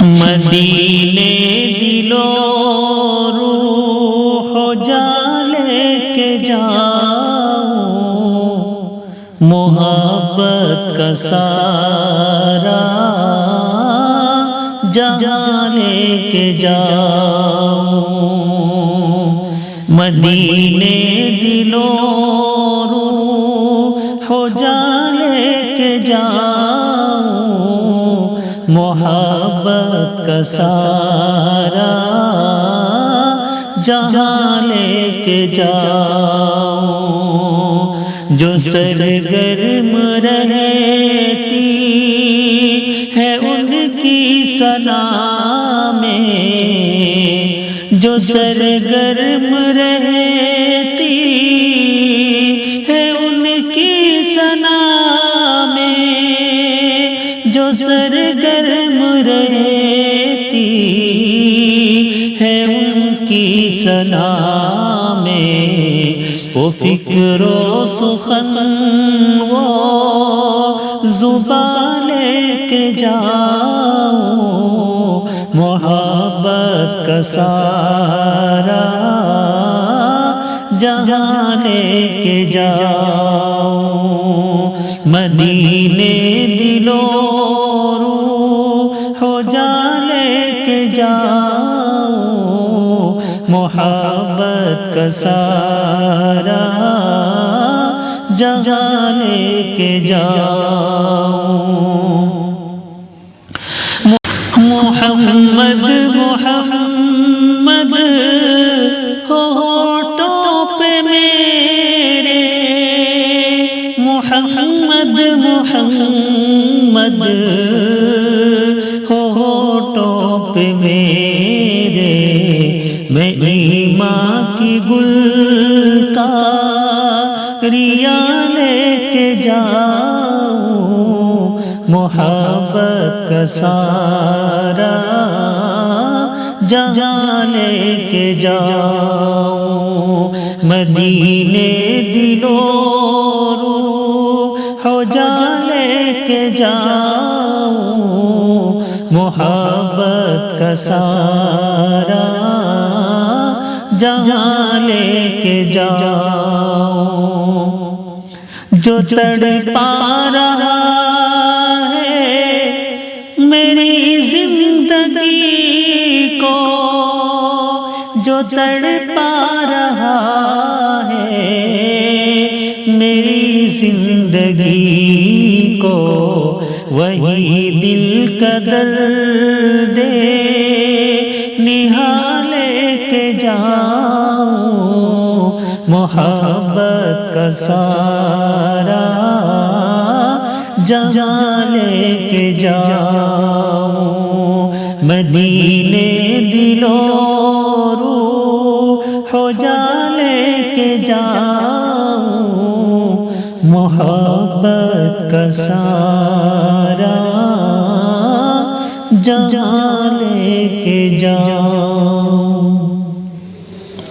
مدینے دلو روح جا لے کے جاؤ، محبت کا سارا جہاں لے کے جاؤ۔ مدینے دلو روح جا لے کے جاؤ، محبت کا سارا جہاں لے کے جاؤ۔ جو سرگرم رہتی ہے ان کی ثنا میں، جو سرگرم رہتی ہے ان کی ثنا میں، جو سرگرم رہتی ہے ان کی ثنا میں، وہ فکر و سخن وہ زبان لے کے جاؤ، محبت کا سارا جہاں لے کے جاؤ۔ مدینے دلو روح جا لے کے جاؤ، محبت کا سارا جہاں لے کے جاؤ۔ محمد محمد ہونٹوں پہ میرے، محمد محمد ہونٹوں پہ میرے، میں ایمان کی گلکاریاں لے کے جاؤں، محبت کا سارا جہاں لے کے جاؤ۔ مدینے دلو روح جا لے کے جاؤ، محبت کا سارا جہاں لے کے جاؤ۔ جو تڑپا رہا ہے میری زندگی کو، جو تڑپا رہا ہے میری زندگی کو، وہی دل کا درد نہالے کے جاؤ، محبت کا سارا جہاں لے کے جاؤ۔ مدینے دلو روح جا لے کے جاؤ، محبت کا سارا جہاں لے کے جاؤ۔